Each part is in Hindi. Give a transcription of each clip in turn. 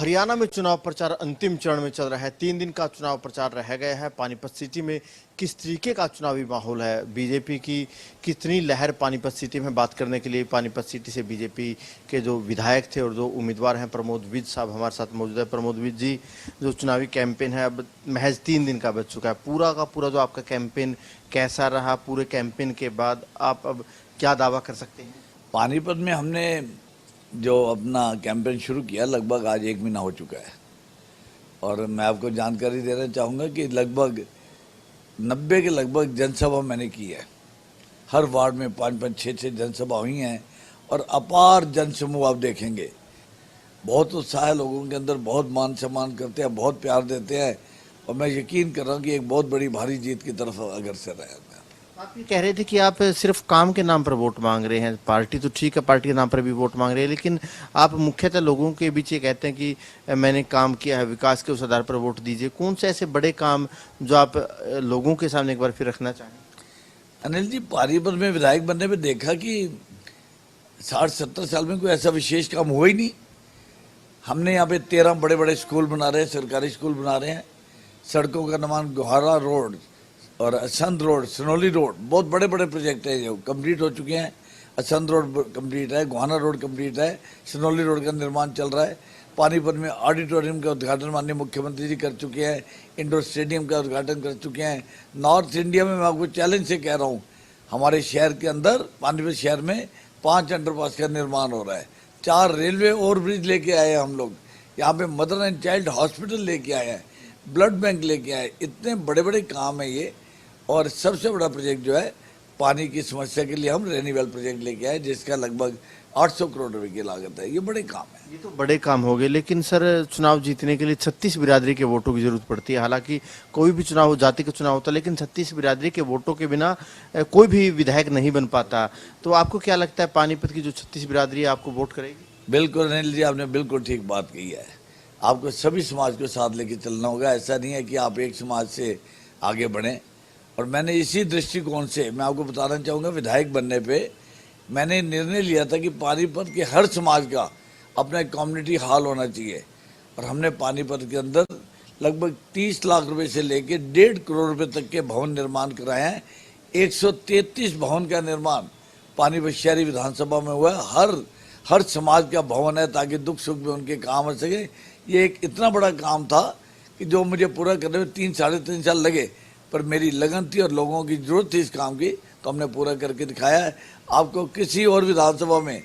हरियाणा में चुनाव प्रचार अंतिम चरण में चल रहा है। 3 दिन का चुनाव प्रचार रह गया है। पानीपत सिटी में किस तरीके का चुनावी माहौल है, बीजेपी की कितनी लहर पानीपत सिटी में, बात करने के लिए पानीपत सिटी से बीजेपी के जो विधायक थे और जो उम्मीदवार हैं, प्रमोद विज साहब हमारे साथ मौजूद है। प्रमोद विज जी, जो चुनावी कैंपेन है अब महज 3 दिन का बच चुका है, पूरा का पूरा जो आपका कैंपेन कैसा रहा? पूरे कैंपेन के बाद आप अब क्या दावा कर सकते हैं? पानीपत में हमने जो अपना कैंपेन शुरू किया लगभग आज 1 महीना हो चुका है और मैं आपको जानकारी देना चाहूँगा कि लगभग 90 के लगभग जनसभा मैंने की है। हर वार्ड में 5-5, 6-6 जनसभा हुई हैं और अपार जनसमूह आप देखेंगे। बहुत उत्साह है लोगों के अंदर, बहुत मान सम्मान करते हैं, बहुत प्यार देते हैं और मैं यकीन कर रहा हूँ कि एक बहुत बड़ी भारी जीत की तरफ अग्रसर है। आप ये कह रहे थे कि आप सिर्फ काम के नाम पर वोट मांग रहे हैं। पार्टी तो ठीक है, पार्टी के नाम पर भी वोट मांग रहे हैं, लेकिन आप मुख्यतः लोगों के बीच ये कहते हैं कि मैंने काम किया है, विकास के उस आधार पर वोट दीजिए। कौन से ऐसे बड़े काम जो आप लोगों के सामने एक बार फिर रखना चाहें? अनिल जी, पानीपत में विधायक बनने में देखा कि 60-70 साल में कोई ऐसा विशेष काम हुआ ही नहीं। हमने यहाँ पे 13 बड़े बड़े स्कूल बना रहे हैं, सरकारी स्कूल बना रहे हैं, सड़कों का निर्माण, गोहारा रोड और असंध रोड, सनोली रोड, बहुत बड़े बड़े प्रोजेक्ट है जो कंप्लीट हो चुके हैं। असंध रोड कंप्लीट है, गोहाना रोड कंप्लीट है, सनोली रोड का निर्माण चल रहा है। पानीपत में ऑडिटोरियम का उद्घाटन माननीय मुख्यमंत्री जी कर चुके हैं, इंडोर स्टेडियम का उद्घाटन कर चुके हैं। नॉर्थ इंडिया में मैं आपको चैलेंज से कह रहा हूँ, हमारे शहर के अंदर, पानीपत शहर में 5 अंडरपास का निर्माण हो रहा है, 4 रेलवे ओवरब्रिज लेके आए हैं हम लोग, यहाँ पे मदर एंड चाइल्ड हॉस्पिटल लेके आए हैं, ब्लड बैंक लेके आए। इतने बड़े बड़े काम है ये। और सबसे बड़ा प्रोजेक्ट जो है, पानी की समस्या के लिए हम रेनीवेल प्रोजेक्ट लेके आए, जिसका लगभग 800 करोड़ रुपए की लागत है। ये बड़े काम है। ये तो बड़े काम हो गए, लेकिन सर चुनाव जीतने के लिए 36 बिरादरी के वोटों की जरूरत पड़ती है। हालांकि कोई भी चुनाव हो, जाति का चुनाव होता है, लेकिन 36 बिरादरी के वोटों के बिना कोई भी विधायक नहीं बन पाता। तो आपको क्या लगता है, पानीपत की जो 36 बिरादरी है आपको वोट करेगी? बिल्कुल अनिल जी, आपने बिल्कुल ठीक बात कही है। आपको सभी समाज को साथ लेके चलना होगा। ऐसा नहीं है कि आप एक समाज से आगे बढ़ें। और मैंने इसी दृष्टिकोण से मैं आपको बताना चाहूँगा, विधायक बनने पे मैंने निर्णय लिया था कि पानीपत के हर समाज का अपना एक कम्युनिटी हॉल होना चाहिए। और हमने पानीपत के अंदर लगभग 30 लाख रुपए से लेके 1.5 करोड़ रुपए तक के भवन निर्माण कराए हैं। 133 भवन का निर्माण पानीपत शहरी विधानसभा में हुआ है। हर समाज का भवन है ताकि दुख सुख में उनके काम आ सके। ये एक इतना बड़ा काम था कि जो मुझे पूरा करने में 3-3.5 साल लगे, पर मेरी लगन थी और लोगों की जरूरत थी इस काम की, तो हमने पूरा करके दिखाया है। आपको किसी और विधानसभा में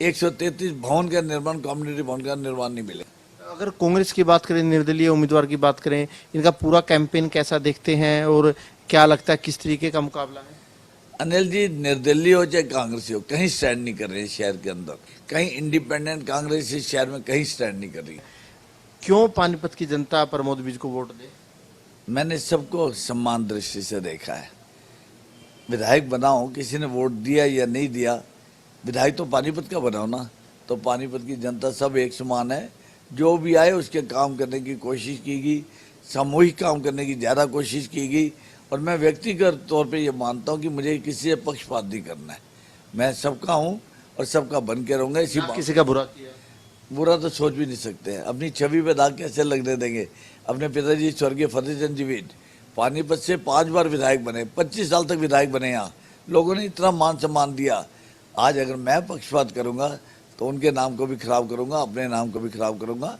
133 भवन का निर्माण, कम्युनिटी भवन का निर्माण नहीं मिलेगा। अगर कांग्रेस की बात करें, निर्दलीय उम्मीदवार की बात करें, इनका पूरा कैंपेन कैसा देखते हैं और क्या लगता है किस तरीके का मुकाबला है? अनिल जी, निर्दलीय हो चाहे कांग्रेस हो, कहीं स्टैंड नहीं कर रहे शहर के अंदर। कहीं इंडिपेंडेंट कांग्रेस इस शहर में कहीं स्टैंड नहीं कर रही। क्यों पानीपत की जनता प्रमोद विज को वोट दे? मैंने सबको सम्मान दृष्टि से देखा है। विधायक बनाओ, किसी ने वोट दिया या नहीं दिया, विधायक तो पानीपत का बनाओ ना। तो पानीपत की जनता सब एक समान है। जो भी आए उसके काम करने की कोशिश की गई, सामूहिक काम करने की ज़्यादा कोशिश की गई। और मैं व्यक्तिगत तौर पे ये मानता हूँ कि मुझे किसी से पक्षपात नहीं करना है। मैं सबका हूँ और सबका बन के रहूँगा। इसी बात, किसी का बुरा किया? बुरा तो सोच भी नहीं सकते हैं। अपनी छवि पे दाग कैसे लगने देंगे? अपने पिताजी स्वर्गीय फतेहचंद जी विज पानीपत से 5 बार विधायक बने, 25 साल तक विधायक बने। यहाँ लोगों ने इतना मान सम्मान दिया। आज अगर मैं पक्षपात करूँगा तो उनके नाम को भी खराब करूँगा, अपने नाम को भी खराब करूँगा।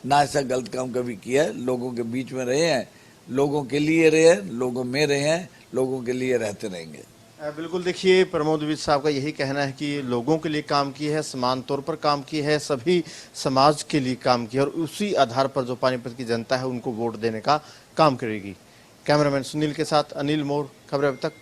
ना ऐसा गलत काम कभी किया है। लोगों के बीच में रहे हैं, लोगों के लिए रहे हैं, लोगों में रहे हैं, लोगों के लिए रहते रहेंगे। बिल्कुल, देखिए प्रमोद विज साहब का यही कहना है कि लोगों के लिए काम किया है, समान तौर पर काम किया है, सभी समाज के लिए काम किया और उसी आधार पर जो पानीपत की जनता है उनको वोट देने का काम करेगी। कैमरामैन सुनील के साथ अनिल मोर, खबरें अब तक।